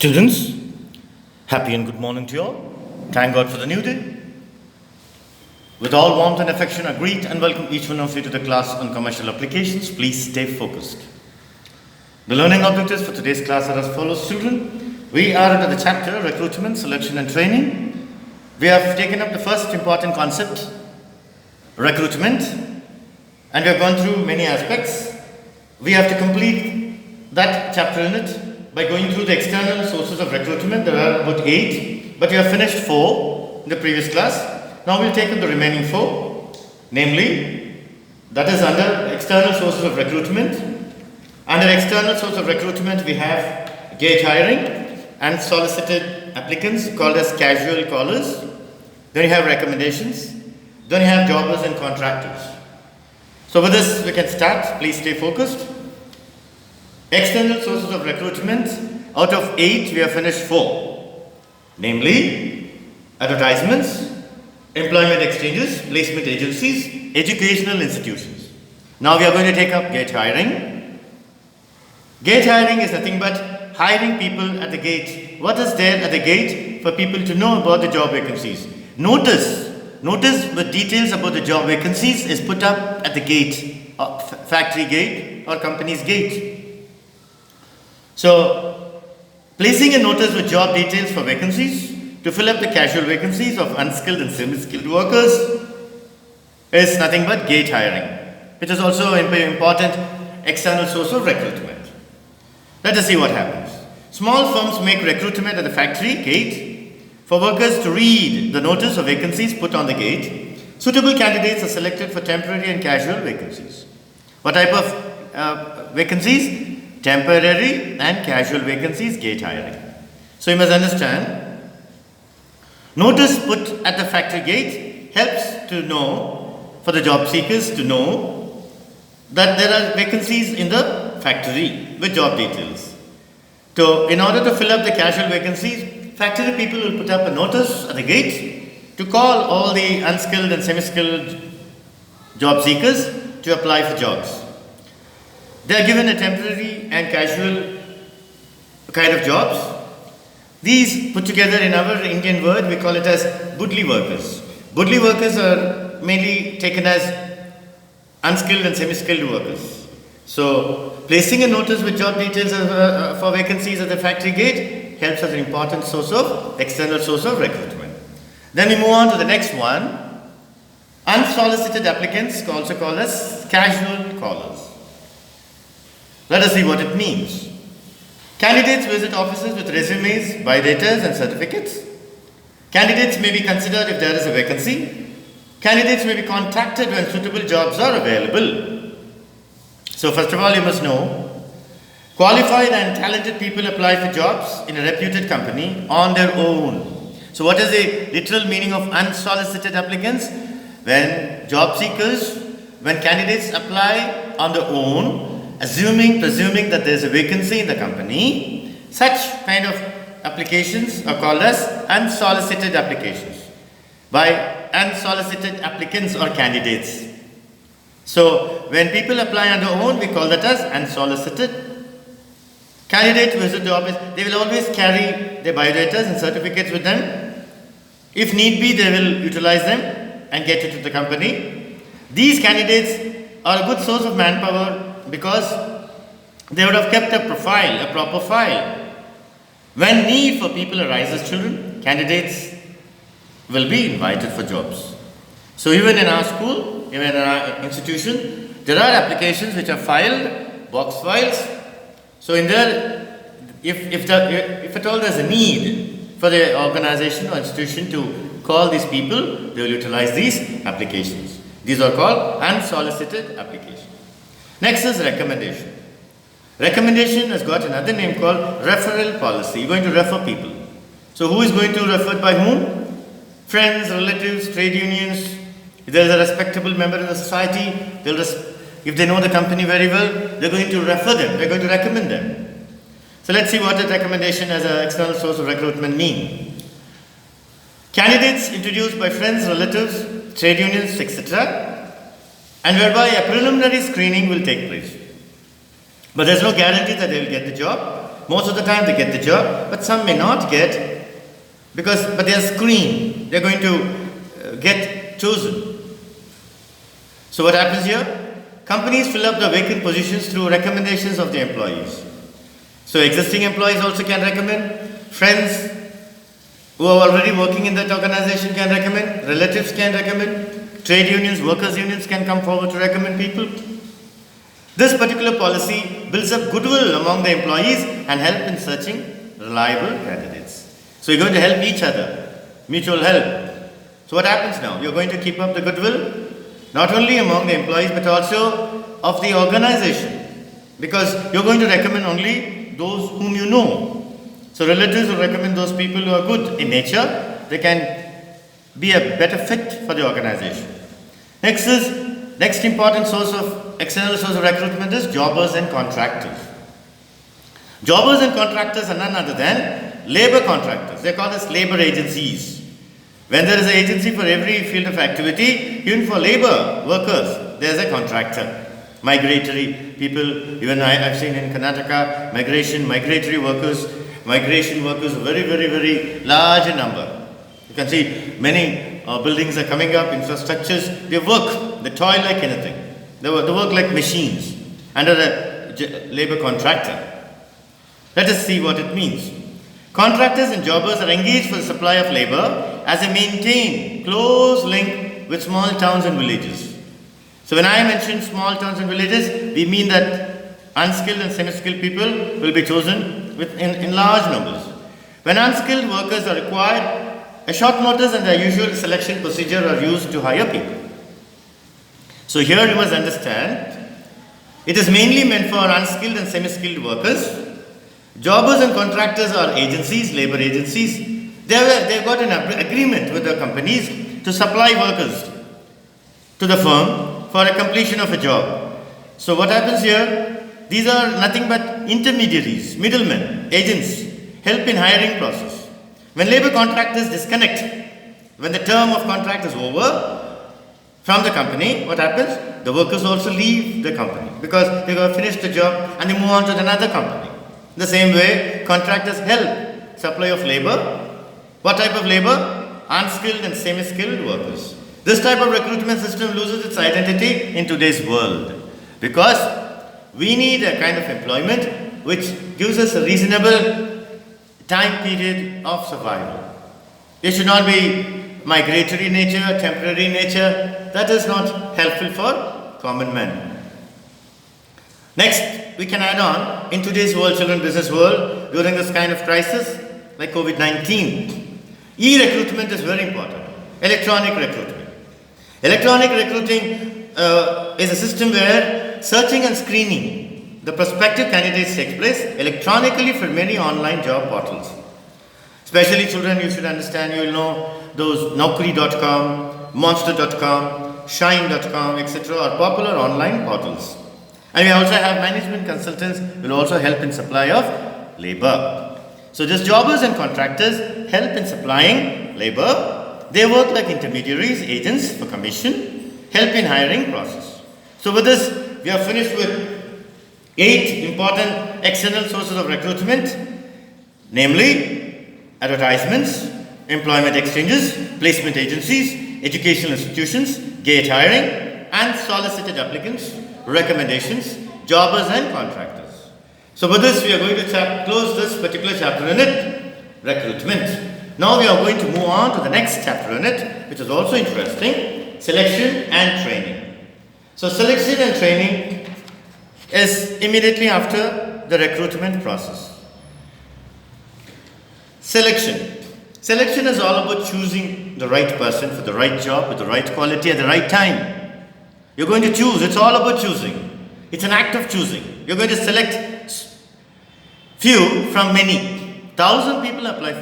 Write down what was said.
Students, happy and good morning to you all. Thank God for the new day. With all warmth and affection, I greet and welcome each one of you to the class on commercial applications. Please stay focused. The learning objectives for today's class are as follows, student. We are under the chapter Recruitment, Selection and Training. We have taken up the first important concept, recruitment, and we have gone through many aspects. We have to complete that chapter in it by going through the external sources of recruitment. There are about 8, but we have finished 4 in the previous class. Now we'll take up the remaining 4, namely, that is under external sources of recruitment. Under external source of recruitment, we have gate hiring and solicited applicants called as casual callers. Then you have recommendations. Then you have jobbers and contractors. So with this, we can start. Please stay focused. External sources of recruitment, out of 8, we have finished 4. Namely, advertisements, employment exchanges, placement agencies, educational institutions. Now we are going to take up gate hiring. Gate hiring is nothing but hiring people at the gate. What is there at the gate for people to know about the job vacancies? Notice with details about the job vacancies is put up at the gate, factory gate or company's gate. So, placing a notice with job details for vacancies to fill up the casual vacancies of unskilled and semi-skilled workers is nothing but gate hiring, which is also an important external source of recruitment. Let us see what happens. Small firms make recruitment at the factory gate for workers to read the notice of vacancies put on the gate. Suitable candidates are selected for temporary and casual vacancies. What type of vacancies? Temporary and casual vacancies, gate hiring. So you must understand, notice put at the factory gate helps to know, for the job seekers to know that there are vacancies in the factory with job details. So in order to fill up the casual vacancies, factory people will put up a notice at the gate to call all the unskilled and semi-skilled job seekers to apply for jobs. They are given a temporary and casual kind of jobs. These put together in our Indian word, we call it as budli workers. Budli workers are mainly taken as unskilled and semi-skilled workers. So, placing a notice with job details for vacancies at the factory gate helps as an important source of, external source of recruitment. Then we move on to the next one. Unsolicited applicants, also called as casual callers. Let us see what it means. Candidates visit offices with resumes, biodatas and certificates. Candidates may be considered if there is a vacancy. Candidates may be contacted when suitable jobs are available. So first of all, you must know, qualified and talented people apply for jobs in a reputed company on their own. So what is the literal meaning of unsolicited applicants? When job seekers, when candidates apply on their own, presuming that there is a vacancy in the company, such kind of applications are called as unsolicited applications by unsolicited applicants or candidates. So, when people apply on their own, we call that as unsolicited. Candidate visit the office, they will always carry their biodatas and certificates with them. If need be, they will utilize them and get it to the company. These candidates are a good source of manpower because they would have kept a profile, a proper file. When need for people arises, children, candidates will be invited for jobs. So even in our school, even in our institution, there are applications which are filed, box files. So in there, if at all there's a need for the organization or institution to call these people, they will utilize these applications. These are called unsolicited applications. Next is recommendation. Recommendation has got another name called referral policy. You're going to refer people. So who is going to refer by whom? Friends, relatives, trade unions. If there is a respectable member in the society, if they know the company very well, they're going to refer them. They're going to recommend them. So let's see what a recommendation as an external source of recruitment mean. Candidates introduced by friends, relatives, trade unions, etc., and whereby a preliminary screening will take place. But there's no guarantee that they will get the job. Most of the time they get the job, but some may not get but they are screened. They are going to get chosen. So what happens here? Companies fill up the vacant positions through recommendations of the employees. So existing employees also can recommend, friends who are already working in that organization can recommend, relatives can recommend, trade unions, workers' unions can come forward to recommend people. This particular policy builds up goodwill among the employees and help in searching reliable candidates. So you're going to help each other, mutual help. So what happens now? You're going to keep up the goodwill, not only among the employees but also of the organization, because you're going to recommend only those whom you know. So relatives will recommend those people who are good in nature. They can be a better fit for the organization. Next important external source of recruitment is jobbers and contractors. Jobbers and contractors are none other than labor contractors. They are called as labor agencies. When there is an agency for every field of activity, even for labor workers, there is a contractor. Migratory people, even I've seen in Karnataka, migratory workers, very, very, very large in number. You can see many buildings are coming up, infrastructures, they toil like anything. They work like machines under a labor contractor. Let us see what it means. Contractors and jobbers are engaged for the supply of labor as they maintain close link with small towns and villages. So when I mention small towns and villages, we mean that unskilled and semi-skilled people will be chosen in large numbers. When unskilled workers are required, a short notice and the usual selection procedure are used to hire people. So here you must understand, it is mainly meant for unskilled and semi-skilled workers. Jobbers and contractors are agencies, labor agencies. They've got an agreement with the companies to supply workers to the firm for a completion of a job. So what happens here? These are nothing but intermediaries, middlemen, agents, help in hiring process. When labor contractors disconnect, when the term of contract is over from the company, what happens? The workers also leave the company because they have finished the job and they move on to another company. The same way, contractors help supply of labor. What type of labor? Unskilled and semi-skilled workers. This type of recruitment system loses its identity in today's world because we need a kind of employment which gives us a reasonable time period of survival. It should not be migratory nature, temporary nature. That is not helpful for common man. Next, we can add on, in today's world, children business world, during this kind of crisis like COVID-19, e-recruitment is very important. Electronic recruitment. Electronic recruiting is a system where searching and screening the prospective candidates takes place electronically for many online job portals. Especially children, you should understand, you will know those Naukri.com, Monster.com, Shine.com, etc. are popular online portals. And we also have management consultants will also help in supply of labor. So just jobbers and contractors help in supplying labor. They work like intermediaries, agents for commission, help in hiring process. So with this, we are finished with 8 important external sources of recruitment, namely advertisements, employment exchanges, placement agencies, educational institutions, gate hiring, and solicited applicants, recommendations, jobbers and contractors. So with this, we are going to close this particular chapter in it, recruitment. Now we are going to move on to the next chapter in it, which is also interesting, selection and training. So selection and training is immediately after the recruitment process. Selection. Selection is all about choosing the right person for the right job with the right quality at the right time. You're going to choose. It's all about choosing. It's an act of choosing. You're going to select few from many. 1,000 people apply for